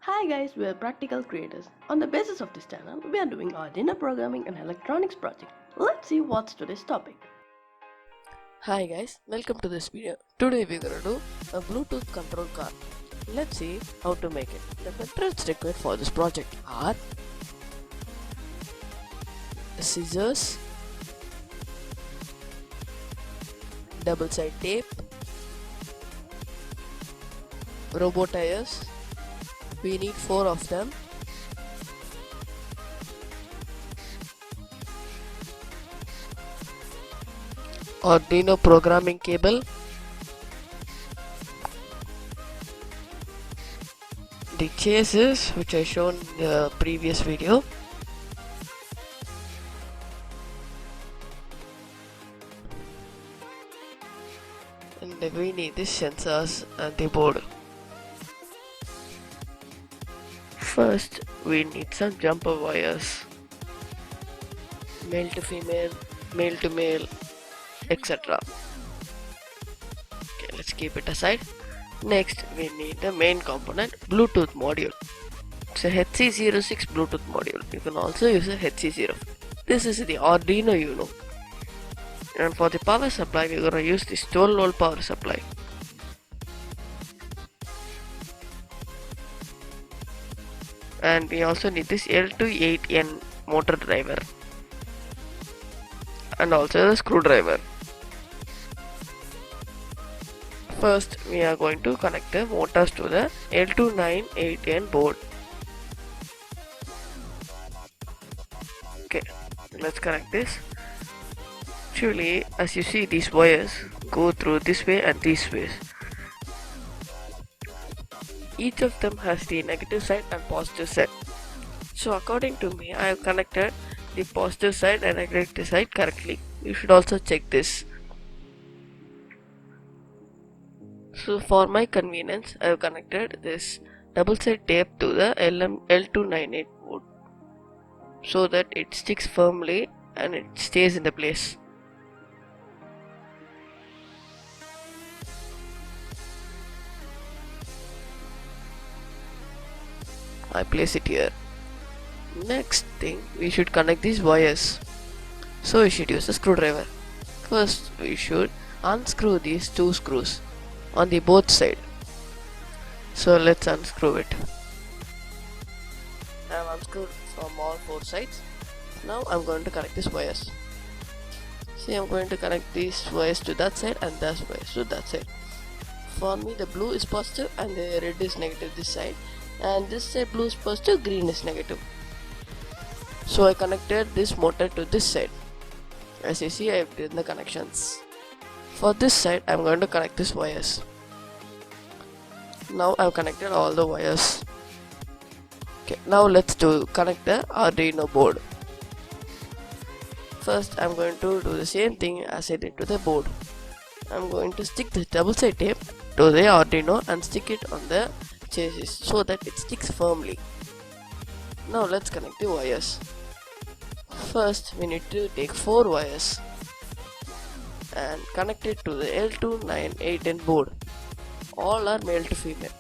Hi guys, we are practical creators. On the basis of this channel, we are doing Arduino programming and electronics project. Let's see what's today's topic. Hi guys, welcome to this video. Today we're gonna do a Bluetooth control car. Let's see how to make it. The materials required for this project are scissors, double side tape, robot tires. We need 4 of them. Arduino programming cable, the chases which I shown in the previous video, and we need the sensors and the board. First, we need some jumper wires, male to female, male to male, etc. Okay, let's keep it aside. Next, we need the main component, Bluetooth module. It's a HC06 Bluetooth module. You can also use a HC0. This is the Arduino Uno. And for the power supply, we're gonna use this 12 volt power supply. And we also need this L28N motor driver and also the screwdriver. First, we are going to connect the motors to the L298N board. Okay, let's connect this. Actually, as you see, these wires go through this way and these ways. Each of them has the negative side and positive side. So according to me, I have connected the positive side and negative side correctly. You should also check this. So for my convenience, I have connected this double side tape to the L298 board so that it sticks firmly and it stays in the place. I place it here. Next thing, we should connect these wires. So we should use a screwdriver. First, we should unscrew these 2 screws on the both side. So let's unscrew it. I have unscrewed from all 4 sides. Now I'm going to connect these wires. See, I'm going to connect these wires to that side and that wires to that side. For me, the blue is positive and the red is negative this side. And this side blue is positive, green is negative. So I connected this motor to this side. As you see, I have done the connections. For this side, I am going to connect these wires. Now I have connected all the wires. Okay, now let's connect the Arduino board. First, I am going to do the same thing as I did to the board. I am going to stick the double side tape to the Arduino and stick it on the chassis so that it sticks firmly. Now let's connect the wires. First, we need to take 4 wires and connect it to the L298N board. All are male to female.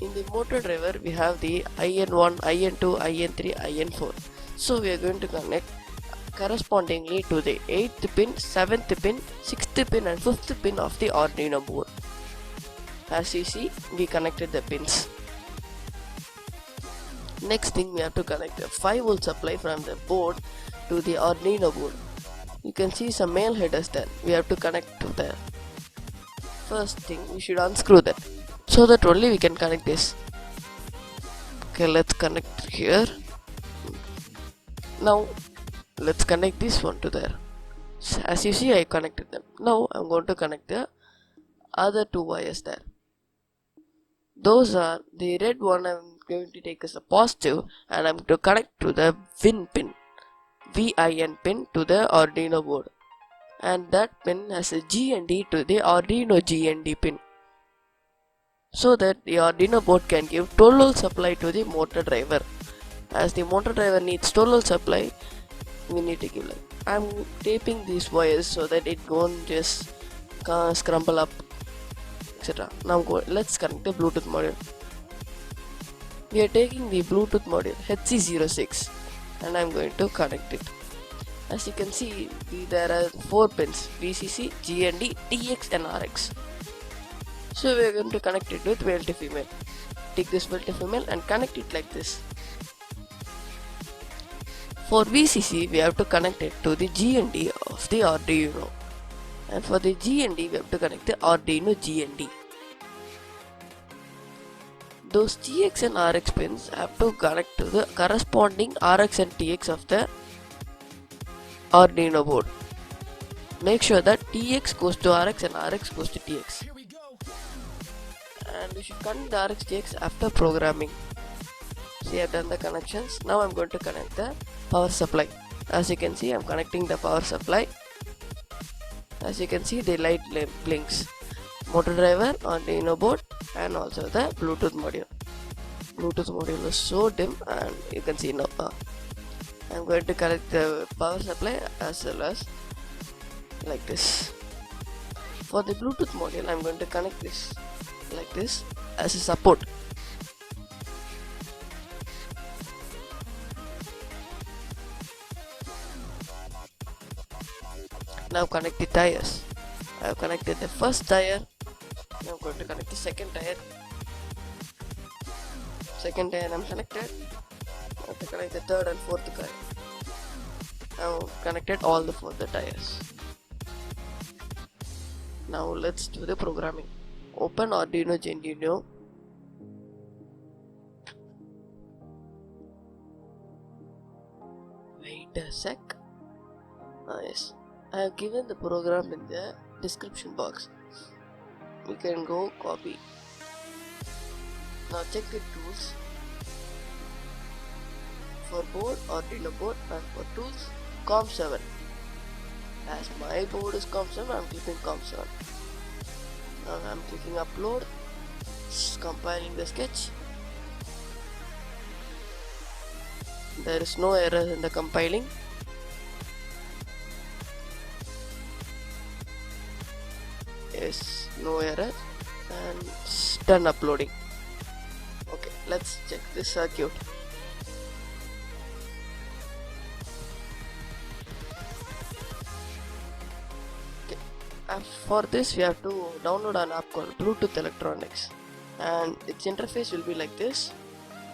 In the motor driver, we have the IN1, IN2, IN3, IN4. So we are going to connect correspondingly to the 8th pin, 7th pin, 6th pin and 5th pin of the Arduino board. As you see, we connected the pins. Next thing, we have to connect a 5 volt supply from the board to the Arduino board. You can see some male headers there. We have to connect to there. First thing, we should unscrew that so that only we can connect this. Okay, let's connect here. Now let's connect this one to there. As you see, I connected them. Now I'm going to connect the other 2 wires there. Those are the red one I'm going to take as a positive, and I'm going to connect to the VIN pin to the Arduino board, and that pin has a GND to the Arduino GND pin, so that the Arduino board can give 12 volt supply to the motor driver. As the motor driver needs 12 volt supply, we need to give light. I'm taping these wires so that it won't just scramble up, etc. Now let's connect the Bluetooth module. We are taking the Bluetooth module HC06 and I'm going to connect it. As you can see, there are 4 pins: VCC, GND, TX and RX. So we are going to connect it with male to female. Take this male to female and connect it like this. For VCC, we have to connect it to the GND of the Arduino. And for the GND, we have to connect the Arduino GND. Those TX and RX pins have to connect to the corresponding RX and TX of the Arduino board. Make sure that TX goes to RX and RX goes to TX. And we should connect the RX TX after programming. See, I have done the connections. Now I'm going to connect the power supply. As you can see, I'm connecting the power supply. As you can see, the light blinks. Motor driver, Arduino board, and also the Bluetooth module. Bluetooth module is so dim, and you can see now. I'm going to connect the power supply as well as like this. For the Bluetooth module, I'm going to connect this like this as a support. Now connect the tires. I have connected the first tire. Now I'm going to connect the second tire. Second tire I'm connected. I have to connect the third and fourth tire. Now connected all the 4 tires. Now let's do the programming. Open Arduino Genuino. Wait a sec. Yes. I have given the program in the description box. You can go copy. Now check the tools. For board, Arduino board, and for tools, COM7. As my board is COM7, I'm clicking COM7. Now I'm clicking upload. Compiling the sketch. There is no error in the compiling. Yes, no error, and it's done uploading. Okay, let's check this circuit. Okay. And for this we have to download an app called Bluetooth Electronics, and its interface will be like this.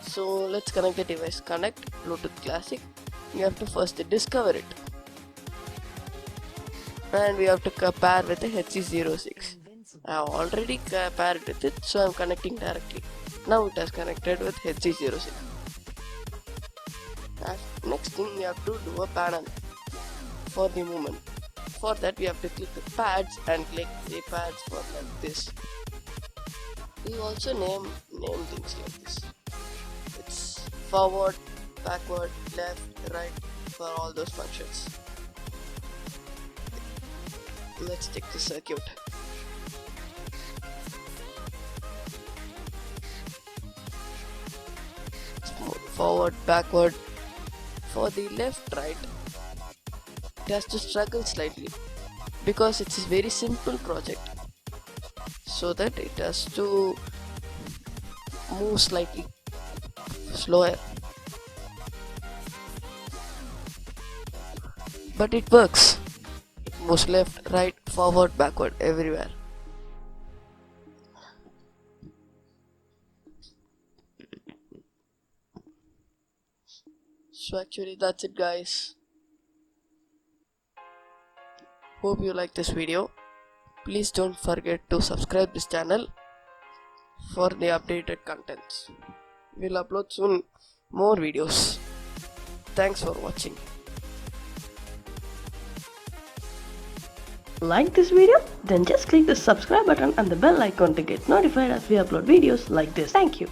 So let's connect the device. Connect Bluetooth Classic. You have to first discover it. And we have to pair with the HC06. I have already paired with it, so I am connecting directly. Now it has connected with HC06. Next thing, we have to do a panel for the movement. For that, we have to click the pads and click the pads for like this. We also name things like this. It's forward, backward, left, right for all those functions. Let's check the circuit. Forward, backward. For the left, right, it has to struggle slightly because it's a very simple project. So that it has to move slightly slower. But it works. Moves left, right, forward, backward, everywhere. So actually that's it, guys. Hope you like this video. Please don't forget to subscribe this channel for the updated contents. We'll upload soon more videos. Thanks for watching. Like this video? Then just click the subscribe button and the bell icon to get notified as we upload videos like this. Thank you.